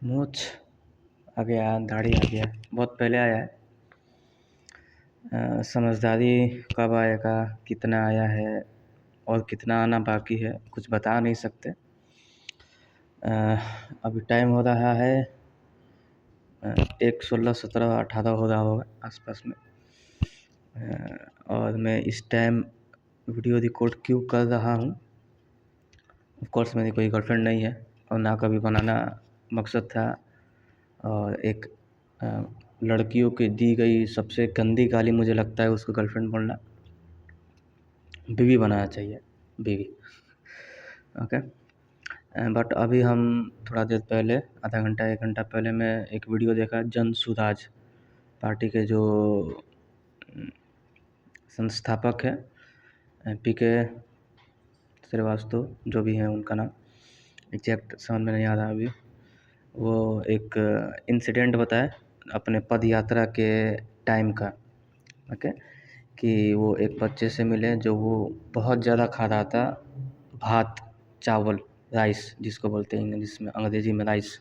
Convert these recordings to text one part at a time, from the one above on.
मूछ आ गया, दाढ़ी आ गया, बहुत पहले आया है। समझदारी कब आएगा, कितना आया है और कितना आना बाकी है, कुछ बता नहीं सकते। अभी टाइम हो रहा है 1, 16, 17, 18 हो रहा होगा आसपास में। और मैं इस टाइम वीडियो रिकॉर्ड क्यों कर रहा हूँ? ऑफ कोर्स मेरी कोई गर्लफ्रेंड नहीं है और ना कभी बनाना मकसद था। और एक लड़कियों की दी गई सबसे गंदी गाली मुझे लगता है उसको गर्लफ्रेंड बोलना। बीवी बनाना चाहिए, बीवी। ओके। बट अभी हम थोड़ा देर पहले, आधा घंटा 1 घंटा पहले मैं एक वीडियो देखा। जन सुराज पार्टी के जो संस्थापक है पीके श्रीवास्तव, जो भी हैं उनका नाम एग्जैक्ट समझ में नहीं आ रहा अभी। वो एक इंसिडेंट बताए अपने पद यात्रा के टाइम का। ओके। कि वो एक बच्चे से मिले जो वो बहुत ज़्यादा खा रहा था भात, चावल, राइस जिसको बोलते हैं इंग्लिश में, अंग्रेजी में राइस।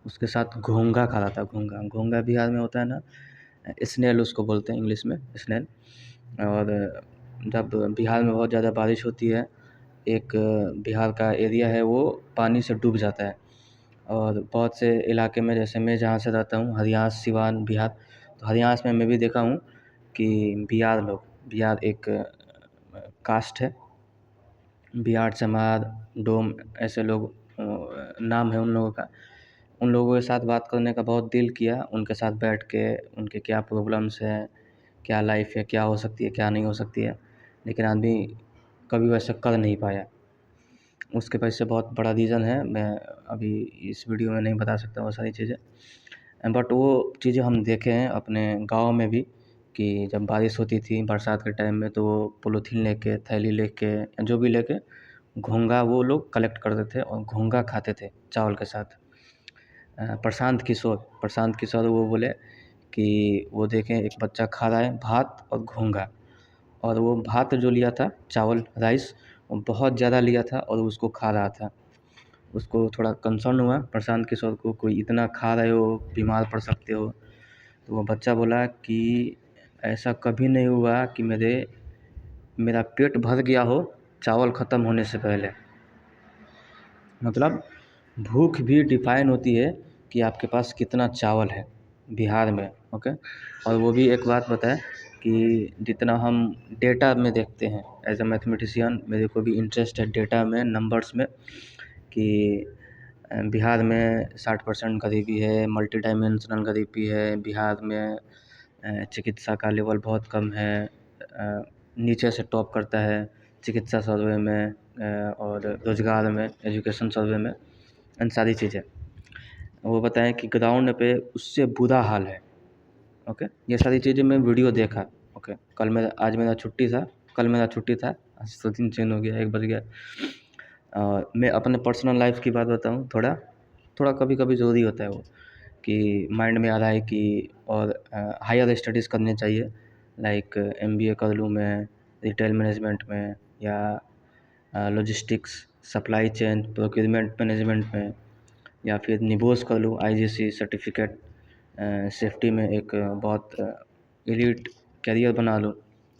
उसके साथ घोंगा खा रहा था। घोंगा घोंगा बिहार में होता है ना, स्नेल उसको बोलते हैं इंग्लिश में, स्नेल। और जब बिहार में बहुत ज़्यादा बारिश होती है, एक बिहार का एरिया है वो पानी से डूब जाता है। और बहुत से इलाके में, जैसे मैं जहाँ से रहता हूँ हरियाणा, सिवान, बिहार, तो हरियाणा में मैं भी देखा हूँ कि बिहार एक कास्ट है। बिहार, चमार, डोम, ऐसे लोग नाम है उन लोगों का। उन लोगों के साथ बात करने का बहुत दिल किया, उनके साथ बैठ के उनके क्या प्रॉब्लम्स हैं, क्या लाइफ है, क्या हो सकती है, क्या नहीं हो सकती है, लेकिन आदमी कभी वैसा कर नहीं पाया। उसके पीछे बहुत बड़ा रीज़न है, मैं अभी इस वीडियो में नहीं बता सकता वो सारी चीज़ें। बट वो चीज़ें हम देखे हैं अपने गांव में भी, कि जब बारिश होती थी बरसात के टाइम में, तो वो पॉलीथीन लेके, थैली लेके, जो भी लेके घोंगा वो लोग कलेक्ट करते थे और घोंगा खाते थे चावल के साथ। प्रशांत किशोर वो बोले कि वो देखें एक बच्चा खा रहा है भात और घोंगा, और वो भात जो लिया था, चावल, राइस, वो बहुत ज़्यादा लिया था और उसको खा रहा था। उसको थोड़ा कंसर्न हुआ प्रशांत किशोर को, कोई इतना खा रहे हो, बीमार पड़ सकते हो। तो वो बच्चा बोला कि ऐसा कभी नहीं हुआ कि मेरा पेट भर गया हो चावल ख़त्म होने से पहले। मतलब भूख भी डिफाइन होती है कि आपके पास कितना चावल है बिहार में। ओके। और वो भी एक बात बताएं कि जितना हम डेटा में देखते हैं, एज अ मैथमेटिशियन मेरे को भी इंटरेस्ट है डेटा में, नंबर्स में, कि बिहार में 60% गरीबी है, मल्टी डायमेंशनल गरीबी है बिहार में। चिकित्सा का लेवल बहुत कम है, नीचे से टॉप करता है चिकित्सा सर्वे में, और रोज़गार में, एजुकेशन सर्वे में, इन सारी चीज़ें। वो बताएं कि ग्राउंड पे उससे बुरा हाल है। ओके। ये सारी चीज़ें मैं वीडियो देखा। ओके। आज मेरा छुट्टी था, कल मेरा छुट्टी था, आज तो दिन चेंज हो गया, 1 बज गया। मैं अपने पर्सनल लाइफ की बात बताऊँ, थोड़ा कभी कभी ज़रूरी होता है वो, कि माइंड में आ रहा है कि और हायर स्टडीज़ करनी चाहिए, लाइक MBA कर लूँ मैं रिटेल मैनेजमेंट में, या logistics, supply chain, procurement management में, या फिर निबोस कर लूँ IGC सर्टिफिकेट, सेफ्टी में एक बहुत एलीट करियर बना लूँ।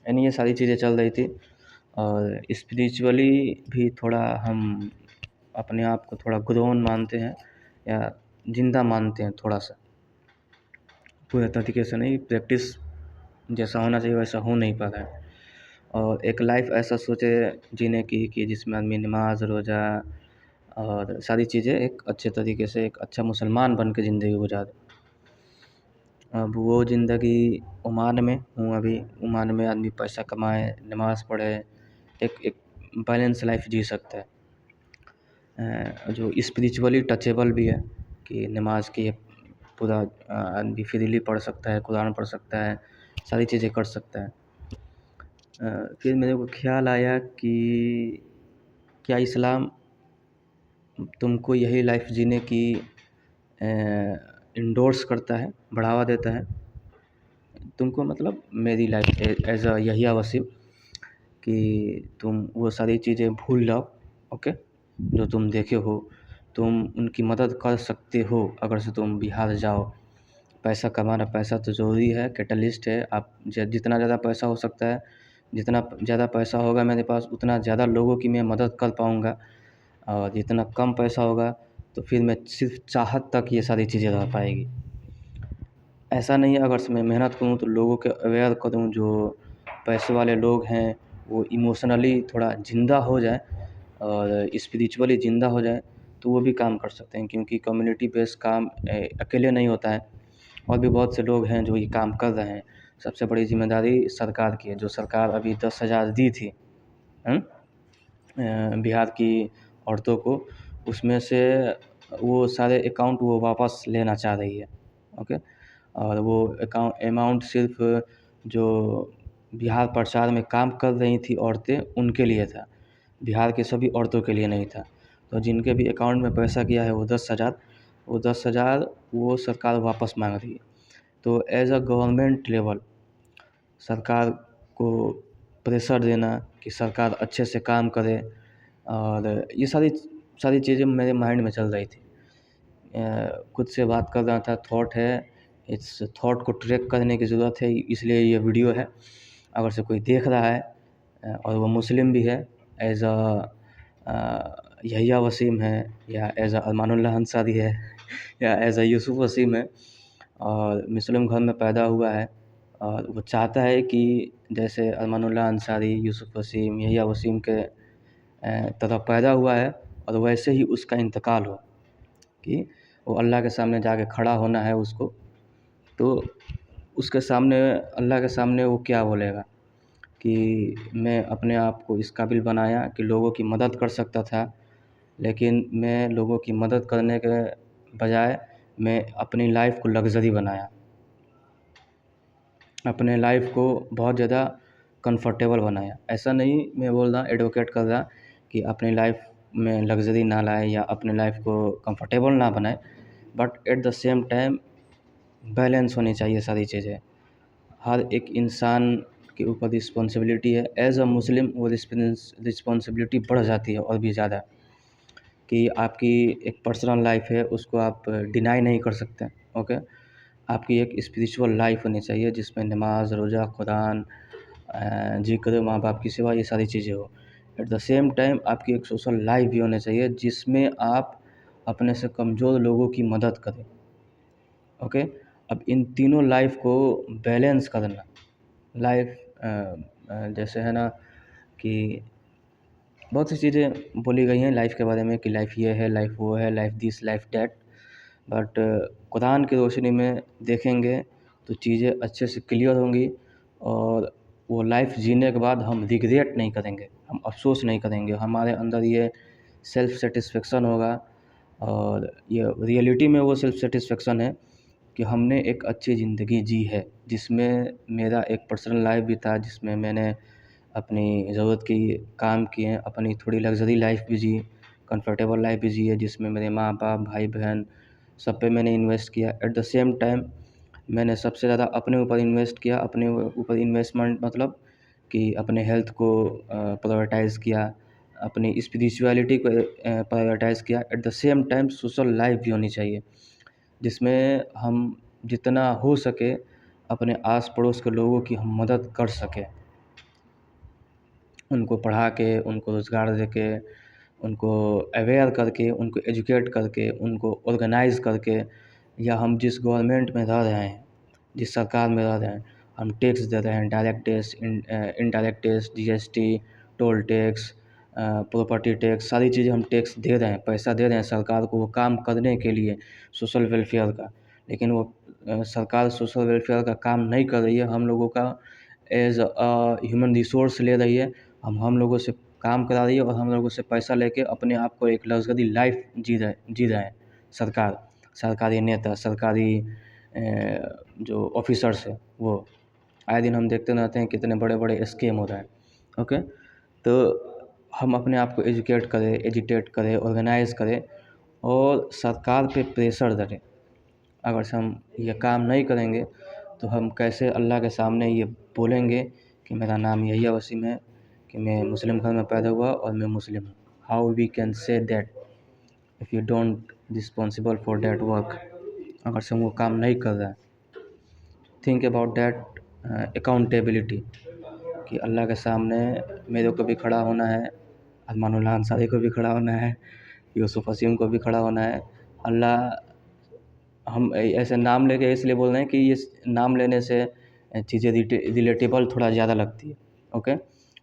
यानी ये सारी चीज़ें चल रही थी। और स्पिरिचुअली भी थोड़ा हम अपने आप को थोड़ा ग्रोन मानते हैं, या ज़िंदा मानते हैं थोड़ा सा, पूरे तरीके से नहीं। प्रैक्टिस जैसा होना चाहिए वैसा हो नहीं पा रहा है। और एक लाइफ ऐसा सोचे जीने की कि जिसमें आदमी नमाज, रोज़ा और सारी चीज़ें एक अच्छे तरीके से, एक अच्छा मुसलमान बन के ज़िंदगी गुजारे। अब वो ज़िंदगी ओमान में हूँ अभी। ओमान में आदमी पैसा कमाए, नमाज़ पढ़े, एक बैलेंस लाइफ जी सकता है, जो स्पिरिचुअली टचेबल भी है, कि नमाज की पूरा आदमी फ्रीली पढ़ सकता है, कुरान पढ़ सकता है, सारी चीज़ें कर सकता है। फिर मेरे को ख्याल आया कि क्या इस्लाम तुमको यही लाइफ जीने की इंडोर्स करता है, बढ़ावा देता है तुमको? मतलब मेरी life as a Yahya Wasim, कि तुम वो सारी चीज़ें भूल जाओ। ओके। जो तुम देखे हो, तुम उनकी मदद कर सकते हो अगर से तुम बिहार जाओ। पैसा कमाना, पैसा तो ज़रूरी है, कैटलिस्ट है। आप जितना ज़्यादा पैसा हो सकता है, जितना ज़्यादा पैसा होगा मेरे पास उतना ज़्यादा लोगों की मैं मदद कर पाऊँगा, और जितना कम पैसा होगा तो फिर मैं सिर्फ चाहत तक ये सारी चीज़ें रह पाएगी। ऐसा नहीं है, अगर से मैं मेहनत करूँ तो लोगों के अवेयर करूँ, जो पैसे वाले लोग हैं वो इमोशनली थोड़ा ज़िंदा हो जाए और स्पिरिचुअली ज़िंदा हो जाए, तो वो भी काम कर सकते हैं, क्योंकि कम्युनिटी बेस्ड काम अकेले नहीं होता है, और भी बहुत से लोग हैं जो ये काम कर रहे हैं। सबसे बड़ी ज़िम्मेदारी सरकार की है, जो सरकार अभी 10,000 दी थी बिहार की औरतों को, उसमें से वो सारे अकाउंट वो वापस लेना चाह रही है। ओके, और वो अमाउंट सिर्फ जो बिहार प्रचार में काम कर रही थी औरतें, उनके लिए था, बिहार की सभी औरतों के लिए नहीं था। तो जिनके भी अकाउंट में पैसा गया है वो 10,000, वो 10,000 वो सरकार वापस मांग रही है। तो एज अ गवर्नमेंट लेवल सरकार को प्रेशर देना कि सरकार अच्छे से काम करे, और ये सारी सारी चीज़ें मेरे माइंड में चल रही थी। खुद से बात कर रहा था, थॉट है, इस थॉट को ट्रैक करने की ज़रूरत है, इसलिए ये वीडियो है। अगर से कोई देख रहा है और वो मुस्लिम भी है, एज़ यहिया वसीम है, या एज़ अरमानुल्लाह अंसारी है या एज़ यूसुफ वसीम है, और मुस्लिम घर में पैदा हुआ है, और वो चाहता है कि जैसे अरमानुल्लाह अंसारी, यूसुफ वसीम, यहिया वसीम के तरह पैदा हुआ है, और वैसे ही उसका इंतकाल हो, कि वो अल्लाह के सामने जाके खड़ा होना है उसको। तो उसके सामने, अल्लाह के सामने वो क्या बोलेगा कि मैं अपने आप को इस काबिल बनाया कि लोगों की मदद कर सकता था, लेकिन मैं लोगों की मदद करने के बजाय मैं अपनी लाइफ को लग्ज़री बनाया, अपने लाइफ को बहुत ज़्यादा कंफर्टेबल बनाया। ऐसा नहीं मैं बोल रहा, एडवोकेट कर रहा कि अपनी लाइफ में लग्ज़री ना लाए या अपने लाइफ को कंफर्टेबल ना बनाए, but at the same time balance होनी चाहिए सारी चीज़ें। हर एक इंसान के ऊपर रिस्पॉन्सिबिलिटी है। एज़ अ मुस्लिम वो रिस्पॉन्सिबिलिटी बढ़ जाती है और भी ज़्यादा, कि आपकी एक पर्सनल लाइफ है, उसको आप डिनाई नहीं कर सकते। ओके, आपकी एक स्पिरिचुअल लाइफ होनी चाहिए जिसमें नमाज, रोज़ा, कुरान, ज़िक्र, माँ बाप की सेवा, ये सारी चीज़ें हो। एट द सेम टाइम आपकी एक सोशल लाइफ भी होनी चाहिए जिसमें आप अपने से कमज़ोर लोगों की मदद करें। ओके, अब इन तीनों लाइफ को बैलेंस करना, लाइफ जैसे है ना कि बहुत सी चीज़ें बोली गई हैं लाइफ के बारे में, कि लाइफ ये है, लाइफ वो है, life this, life that, but Quran की रोशनी में देखेंगे तो चीज़ें अच्छे से क्लियर होंगी, और वो लाइफ जीने के बाद हम रिग्रेट नहीं करेंगे, हम अफ़सोस नहीं करेंगे, हमारे अंदर ये सेल्फ़ सेटिस्फेक्शन होगा। और ये रियलिटी में वो सेल्फ़ सेटिस्फेक्शन है कि हमने एक अच्छी ज़िंदगी जी है, जिसमें मेरा एक पर्सनल लाइफ भी था, जिसमें मैंने अपनी ज़रूरत की काम किए, अपनी थोड़ी लग्ज़री लाइफ भी जी, कंफर्टेबल लाइफ भी जी है, जिसमें मेरे माँ-बाप, भाई-बहन सब पे मैंने इन्वेस्ट किया। एट द सेम टाइम मैंने सबसे ज़्यादा अपने ऊपर इन्वेस्ट किया, अपने ऊपर इन्वेस्टमेंट मतलब कि अपने हेल्थ को प्रायोरिटाइज़ किया, अपनी स्पिरिचुअलिटी को प्रायोरिटाइज़ किया। At the same time social life भी होनी चाहिए, जिसमें हम जितना हो सके अपने आस-पड़ोस के लोगों की हम मदद कर सकें। उनको पढ़ा के, उनको रोज़गार दे के, उनको अवेयर करके, उनको एजुकेट करके, उनको ऑर्गेनाइज़ करके, या हम जिस गवर्नमेंट में रह रहे हैं, जिस सरकार में रह रहे हैं, हम टैक्स दे रहे हैं, direct tax, indirect tax, GST, toll tax, property tax, सारी चीज़ें हम टैक्स दे रहे हैं, पैसा दे रहे हैं सरकार को वो काम करने के लिए, सोशल वेलफेयर का। लेकिन वो सरकार सोशल वेलफेयर का काम नहीं कर रही है, हम लोगों का एज़ अ ह्यूमन रिसोर्स ले रही है, हम लोगों से काम करा रही है, और हम लोगों से पैसा लेके अपने आप को एक लग्ज़री लाइफ जी रहे हैं सरकार, सरकारी नेता, सरकारी जो ऑफिसर्स हैं वो। आए दिन हम देखते रहते हैं कितने बड़े-बड़े स्कैम हो रहे हैं। ओके, तो हम अपने आप को एजुकेट करें, एजिटेट करें, ऑर्गेनाइज़ करें, और सरकार पे प्रेशर डालें। अगर से हम ये काम नहीं करेंगे तो हम कैसे अल्लाह के सामने ये बोलेंगे कि मेरा नाम यहिया वसीम है, कि मैं मुस्लिम घर में पैदा हुआ और मैं मुस्लिम हूँ। How we can say that? If you don't responsible for that work, अगर से वो काम नहीं कर रहा है, थिंक अबाउट दैट अकाउंटेबिलिटी, कि अल्लाह के सामने मेरे को भी खड़ा होना है, अरमान उल्लाह अंसारी को भी खड़ा होना है, यूसुफ हसीम को भी खड़ा होना है। अल्लाह, हम ऐसे नाम लेके इसलिए बोल रहे हैं कि ये नाम लेने से चीज़ें रिलेटेबल थोड़ा ज़्यादा लगती है। ओके,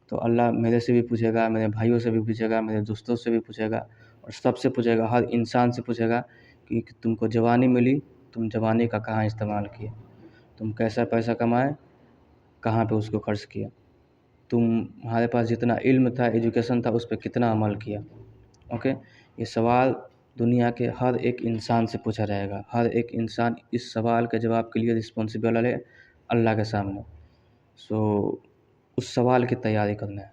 तो अल्लाह मेरे से भी पूछेगा, मेरे भाइयों से भी पूछेगा, मेरे दोस्तों से भी पूछेगा, और सबसे पूछेगा, हर इंसान से पूछेगा कि तुमको जवानी मिली, तुम जवानी का कहाँ इस्तेमाल किए, तुम कैसा पैसा कमाए, कहाँ पे उसको खर्च किया, तुम्हारे पास जितना इल्म था, एजुकेशन था, उस पर कितना अमल किया। ओके, ये सवाल दुनिया के हर एक इंसान से पूछा जाएगा। हर एक इंसान इस सवाल के जवाब के लिए रिस्पॉन्सिबल है अल्लाह के सामने। सो उस सवाल की तैयारी करना है।